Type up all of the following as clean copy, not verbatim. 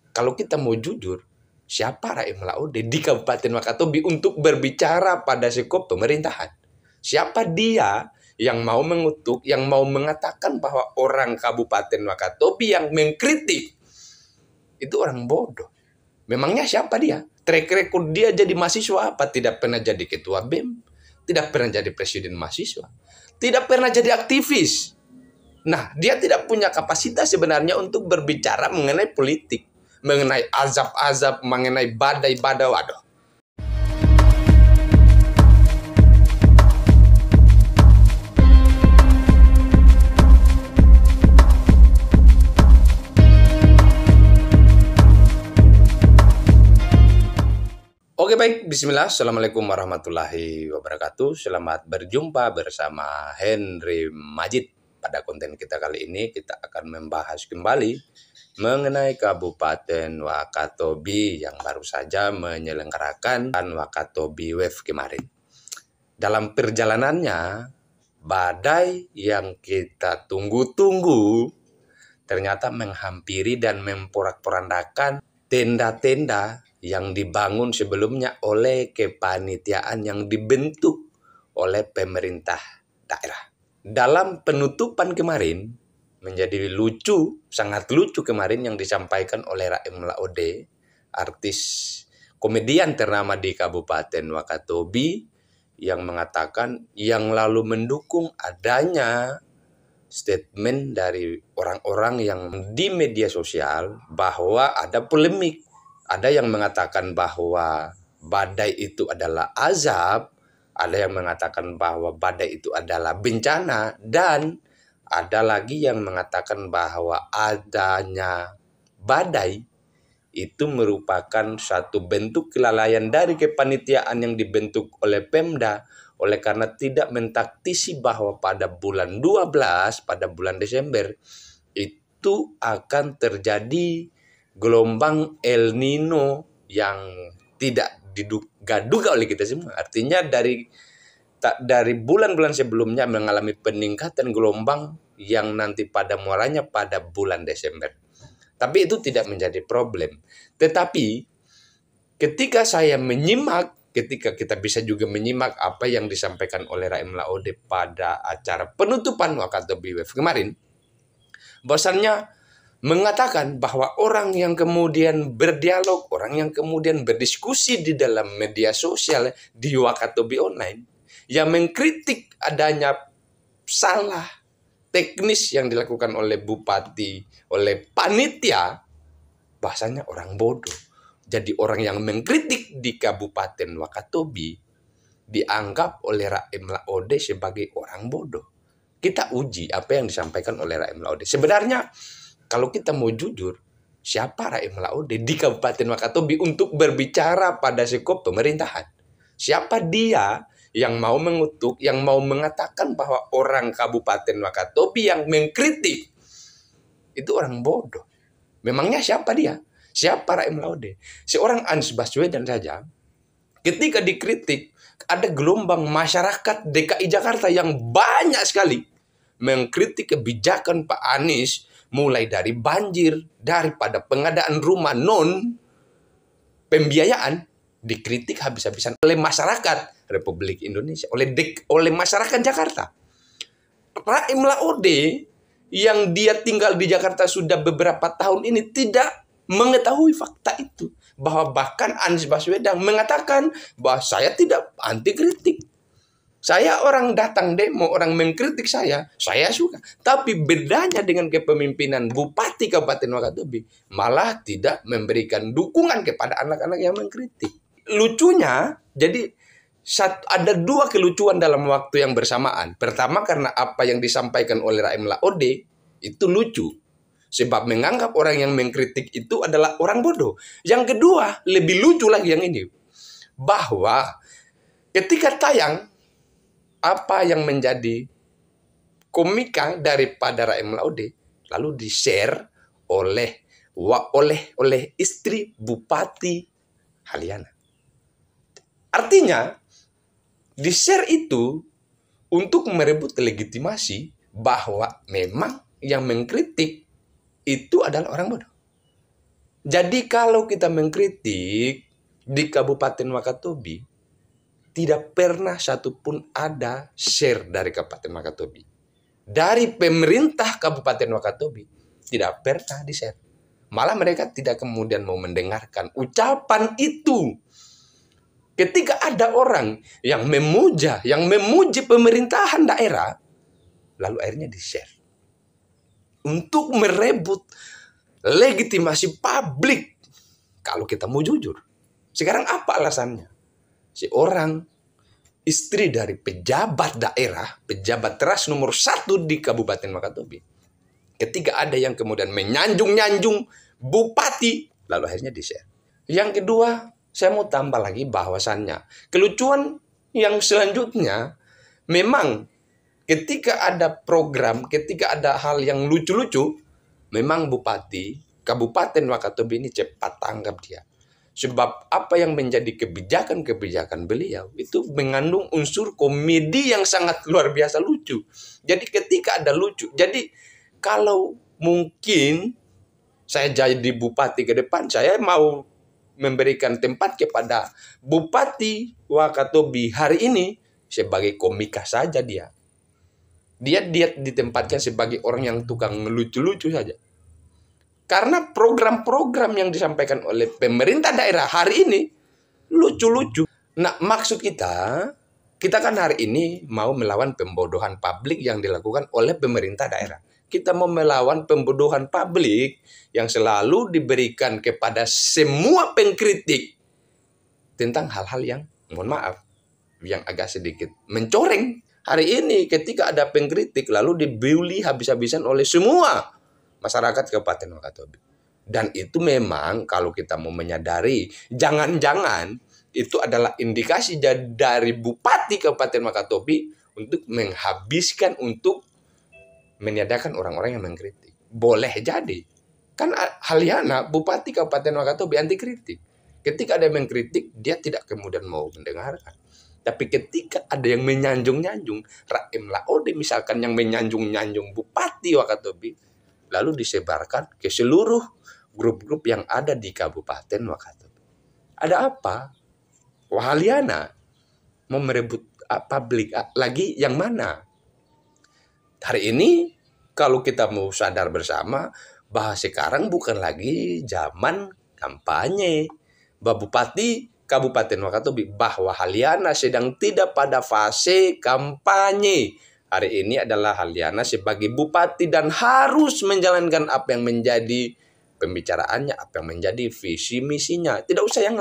kalau kita mau jujur, siapa Raim Laude di Kabupaten Wakatobi untuk berbicara pada skop pemerintahan? Siapa dia yang mau mengutuk, yang mau mengatakan bahwa orang Kabupaten Wakatobi yang mengkritik itu orang bodoh? Memangnya siapa dia? Track record dia jadi mahasiswa apa? Tidak pernah jadi ketua BEM, tidak pernah jadi presiden mahasiswa, tidak pernah jadi aktivis. Nah, dia tidak punya kapasitas sebenarnya untuk berbicara mengenai politik, mengenai azab-azab, mengenai badai-badai. Waduh. Oke baik, bismillah, assalamualaikum warahmatullahi wabarakatuh. Selamat berjumpa bersama Henry Majid. Pada konten kita kali ini kita akan membahas kembali mengenai Kabupaten Wakatobi yang baru saja menyelenggarakan Wakatobi Wave kemarin. Dalam perjalanannya, badai yang kita tunggu-tunggu ternyata menghampiri dan memporak-porandakan tenda-tenda yang dibangun sebelumnya oleh kepanitiaan yang dibentuk oleh pemerintah daerah. Dalam penutupan kemarin, menjadi lucu, sangat lucu kemarin yang disampaikan oleh Raim Laude, artis komedian ternama di Kabupaten Wakatobi, yang mengatakan yang lalu mendukung adanya statement dari orang-orang yang di media sosial bahwa ada polemik. Ada yang mengatakan bahwa badai itu adalah azab, ada yang mengatakan bahwa badai itu adalah bencana, dan ada lagi yang mengatakan bahwa adanya badai itu merupakan satu bentuk kelalaian dari kepanitiaan yang dibentuk oleh Pemda, oleh karena tidak mentaktisi bahwa pada bulan 12, pada bulan Desember, itu akan terjadi gelombang El Nino yang tidak diduga-duga oleh kita semua. Artinya dari bulan-bulan sebelumnya mengalami peningkatan gelombang yang nanti pada muaranya pada bulan Desember. Tapi itu tidak menjadi problem. Tetapi ketika saya menyimak, ketika kita bisa juga menyimak apa yang disampaikan oleh Raim Laude pada acara penutupan Wakatobi Wave kemarin, bahwasannya mengatakan bahwa orang yang kemudian berdialog, orang yang kemudian berdiskusi di dalam media sosial di Wakatobi Online, yang mengkritik adanya salah teknis yang dilakukan oleh bupati, oleh panitia, bahasanya orang bodoh. Jadi orang yang mengkritik di Kabupaten Wakatobi dianggap oleh Raim Laude sebagai orang bodoh. Kita uji apa yang disampaikan oleh Raim Laude. Sebenarnya kalau kita mau jujur, siapa Raim Laude di Kabupaten Wakatobi untuk berbicara pada skop pemerintahan? Siapa dia yang mau mengutuk, yang mau mengatakan bahwa orang Kabupaten Wakatobi yang mengkritik itu orang bodoh? Memangnya siapa dia? Siapa Raim Laude? Seorang Anies Baswedan saja, ketika dikritik, ada gelombang masyarakat DKI Jakarta yang banyak sekali mengkritik kebijakan Pak Anies, mulai dari banjir, daripada pengadaan rumah non pembiayaan, dikritik habis-habisan oleh masyarakat Republik Indonesia, oleh masyarakat Jakarta. Raim Laude yang dia tinggal di Jakarta sudah beberapa tahun ini tidak mengetahui fakta itu, bahwa bahkan Anies Baswedan mengatakan bahwa saya tidak anti kritik. Saya orang datang demo, orang mengkritik saya suka. Tapi bedanya dengan kepemimpinan Bupati Kabupaten Wakatobi, malah tidak memberikan dukungan kepada anak-anak yang mengkritik. Lucunya, jadi ada dua kelucuan dalam waktu yang bersamaan. Pertama, karena apa yang disampaikan oleh Raim Laude itu lucu, sebab menganggap orang yang mengkritik itu adalah orang bodoh. Yang kedua, lebih lucu lagi yang ini, bahwa ketika tayang apa yang menjadi komika daripada Raim Laude lalu di-share oleh istri Bupati Haliana. Artinya di-share itu untuk merebut legitimasi bahwa memang yang mengkritik itu adalah orang bodoh. Jadi kalau kita mengkritik di Kabupaten Wakatobi, tidak pernah satupun ada share dari Kabupaten Wakatobi. Dari pemerintah Kabupaten Wakatobi tidak pernah di-share. Malah mereka tidak kemudian mau mendengarkan ucapan itu. Ketika ada orang yang memuja, yang memuji pemerintahan daerah, lalu akhirnya di-share. Untuk merebut legitimasi publik. Kalau kita mau jujur. Sekarang apa alasannya? Seorang istri dari pejabat daerah, pejabat teras nomor 1 di Kabupaten Wakatobi. Ketika ada yang kemudian menyanjung-nyanjung bupati, lalu akhirnya di-share. Yang kedua, saya mau tambah lagi bahwasannya kelucuan yang selanjutnya, memang ketika ada program, ketika ada hal yang lucu-lucu, memang bupati Kabupaten Wakatobi ini cepat tanggap dia. Sebab apa yang menjadi kebijakan-kebijakan beliau itu mengandung unsur komedi yang sangat luar biasa lucu. Jadi ketika ada lucu, jadi kalau mungkin saya jadi bupati ke depan, saya mau memberikan tempat kepada Bupati Wakatobi hari ini sebagai komika saja dia. Dia ditempatkan sebagai orang yang tukang lucu-lucu saja. Karena program-program yang disampaikan oleh pemerintah daerah hari ini lucu-lucu. Nah, maksud kita kan hari ini mau melawan pembodohan publik yang dilakukan oleh pemerintah daerah. Kita mau melawan pembodohan publik yang selalu diberikan kepada semua pengkritik tentang hal-hal yang, mohon maaf, yang agak sedikit mencoreng. Hari ini ketika ada pengkritik lalu dibully habis-habisan oleh semua masyarakat Kabupaten Wakatobi. Dan itu memang kalau kita mau menyadari, jangan-jangan itu adalah indikasi dari Bupati Kabupaten Wakatobi untuk menghabiskan, untuk meniadakan orang-orang yang mengkritik. Boleh jadi. Kan Halyana, Bupati Kabupaten Wakatobi anti kritik. Ketika ada yang mengkritik, dia tidak kemudian mau mendengarkan. Tapi ketika ada yang menyanjung-nyanjung, Raim Laode misalkan yang menyanjung-nyanjung Bupati Wakatobi, lalu disebarkan ke seluruh grup-grup yang ada di Kabupaten Wakatobi. Ada apa? Halyana mau merebut publik lagi yang mana? Hari ini kalau kita mau sadar bersama bahwa sekarang bukan lagi zaman kampanye. Bahwa Bupati Kabupaten Wakatobi, bahwa Halyana sedang tidak pada fase kampanye. Hari ini adalah Halyana sebagai bupati dan harus menjalankan apa yang menjadi pembicaraannya, apa yang menjadi visi misinya. Tidak usah yang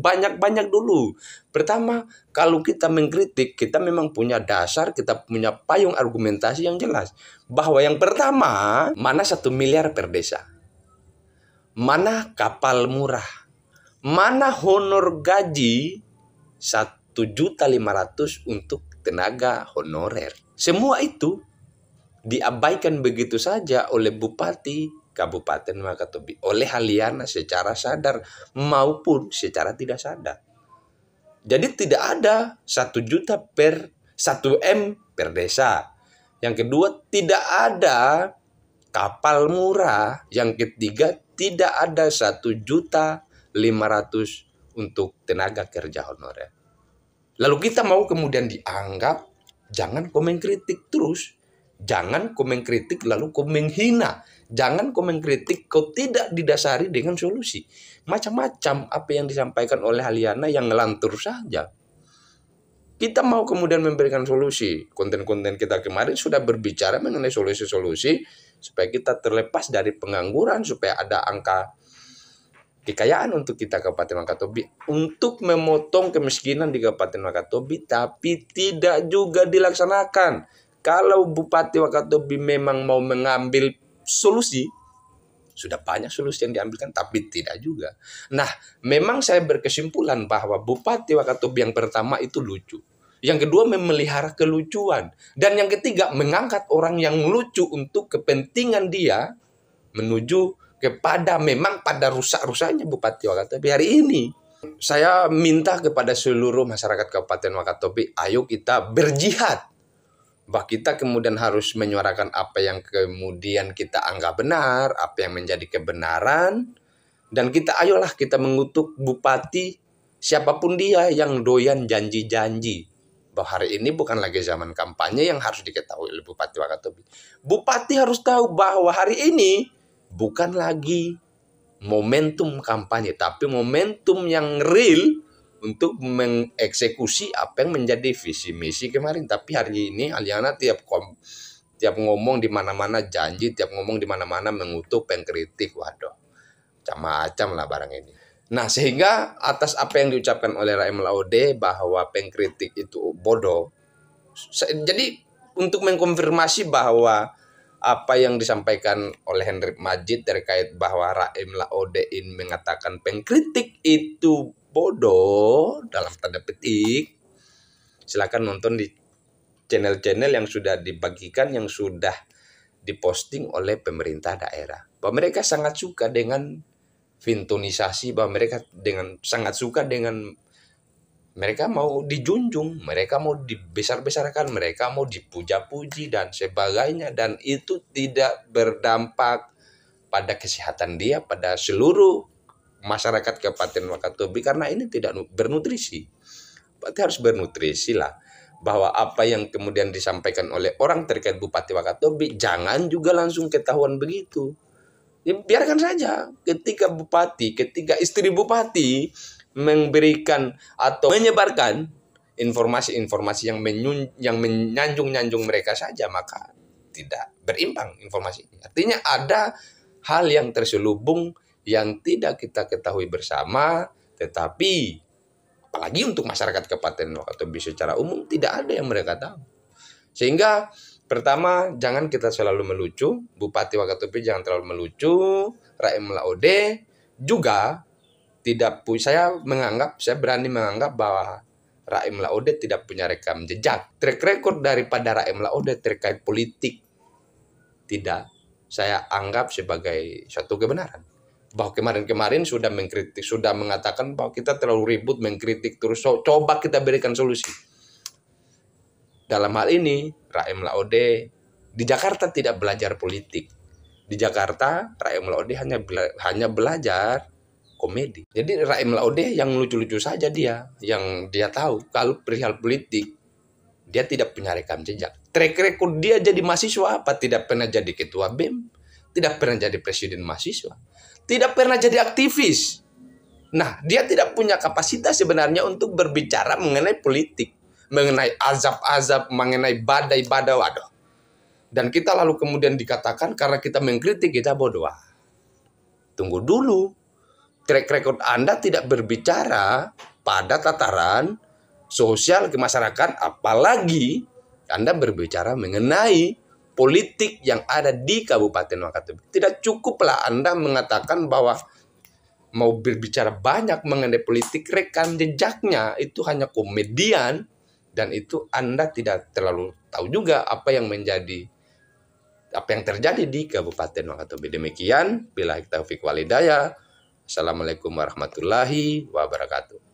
banyak-banyak dulu. Pertama, kalau kita mengkritik, kita memang punya dasar, kita punya payung argumentasi yang jelas. Bahwa yang pertama, mana 1 miliar per desa? Mana kapal murah? Mana honor gaji 1.500.000 untuk tenaga honorer? Semua itu diabaikan begitu saja oleh Bupati Kabupaten Wakatobi, oleh Halyana secara sadar maupun secara tidak sadar. Jadi tidak ada 1 juta per 1 M per desa. Yang kedua, tidak ada kapal murah. Yang ketiga, tidak ada 1.500.000 untuk tenaga kerja honorer. Lalu kita mau kemudian dianggap jangan komen kritik terus. Jangan komen kritik lalu komen hina. Jangan komen kritik kau tidak didasari dengan solusi. Macam-macam apa yang disampaikan oleh Halyana yang ngelantur saja. Kita mau kemudian memberikan solusi. Konten-konten kita kemarin sudah berbicara mengenai solusi-solusi supaya kita terlepas dari pengangguran, supaya ada angka kekayaan untuk kita Kabupaten Wakatobi, untuk memotong kemiskinan di Kabupaten Wakatobi, tapi tidak juga dilaksanakan. Kalau Bupati Wakatobi memang mau mengambil solusi, sudah banyak solusi yang diambilkan, tapi tidak juga. Nah, memang saya berkesimpulan bahwa Bupati Wakatobi yang pertama itu lucu. Yang kedua memelihara kelucuan. Dan yang ketiga mengangkat orang yang lucu untuk kepentingan dia menuju kepada memang pada rusak-rusaknya Bupati Wakatobi hari ini. Saya minta kepada seluruh masyarakat Kabupaten Wakatobi, ayo kita berjihad. Bahwa kita kemudian harus menyuarakan apa yang kemudian kita anggap benar, apa yang menjadi kebenaran. Dan ayolah kita mengutuk bupati siapapun dia yang doyan janji-janji. Bahwa hari ini bukan lagi zaman kampanye yang harus diketahui oleh Bupati Wakatobi. Bupati harus tahu bahwa hari ini bukan lagi momentum kampanye, tapi momentum yang real untuk mengeksekusi apa yang menjadi visi misi kemarin. Tapi hari ini Aliana tiap ngomong di mana-mana janji, tiap ngomong di mana-mana mengutuk, pengkritik, waduh. Macam-macam lah barang ini. Nah, sehingga atas apa yang diucapkan oleh Raim Laude bahwa pengkritik itu bodoh. Jadi untuk mengkonfirmasi bahwa apa yang disampaikan oleh Henry Majid terkait bahwa Raim Laude ini mengatakan pengkritik itu bodoh dalam tanda petik, silakan nonton di channel-channel yang sudah dibagikan, yang sudah diposting oleh pemerintah daerah. Bahwa mereka sangat suka dengan fintonisasi, bahwa mereka sangat suka dengan mereka mau dijunjung, mereka mau dibesar-besarkan, mereka mau dipuja-puji dan sebagainya, dan itu tidak berdampak pada kesehatan dia, pada seluruh masyarakat Kabupaten Wakatobi, karena ini tidak bernutrisi. Berarti harus bernutrisi lah, bahwa apa yang kemudian disampaikan oleh orang terkait Bupati Wakatobi jangan juga langsung ketahuan begitu. Ya, biarkan saja ketika istri bupati memberikan atau menyebarkan informasi-informasi yang menyanjung-nyanjung mereka saja, maka tidak berimbang informasi. Artinya ada hal yang terselubung yang tidak kita ketahui bersama, tetapi apalagi untuk masyarakat Kabupaten Wakatobi secara umum tidak ada yang mereka tahu. Sehingga pertama, jangan kita selalu melucu, Bupati Wakatobi jangan terlalu melucu, Raim Laude juga saya berani menganggap bahwa Raim Laude tidak punya rekam jejak. Track record daripada Raim Laude terkait politik tidak saya anggap sebagai suatu kebenaran. Bahwa kemarin-kemarin sudah mengkritik, sudah mengatakan bahwa kita terlalu ribut mengkritik terus, coba kita berikan solusi. Dalam hal ini, Raim Laude di Jakarta tidak belajar politik. Di Jakarta, Raim Laude hanya belajar komedi. Jadi Raim Laude yang lucu-lucu saja dia, yang dia tahu kalau perihal politik, dia tidak punya rekam jejak. Track record dia jadi mahasiswa apa? Tidak pernah jadi ketua BEM, tidak pernah jadi presiden mahasiswa, tidak pernah jadi aktivis. Nah, dia tidak punya kapasitas sebenarnya untuk berbicara mengenai politik, mengenai azab-azab, mengenai badai-badai, waduh. Dan kita lalu kemudian dikatakan karena kita mengkritik kita bodoh. Tunggu dulu. Track record Anda tidak berbicara pada tataran sosial ke masyarakat, apalagi Anda berbicara mengenai politik yang ada di Kabupaten Wakatobi. Tidak cukuplah Anda mengatakan bahwa mau berbicara banyak mengenai politik, rekam jejaknya itu hanya komedian. Dan itu Anda tidak terlalu tahu juga apa yang terjadi di Kabupaten Wakatobi. Demikian, billahi taufiq wal hidayah. Assalamualaikum warahmatullahi wabarakatuh.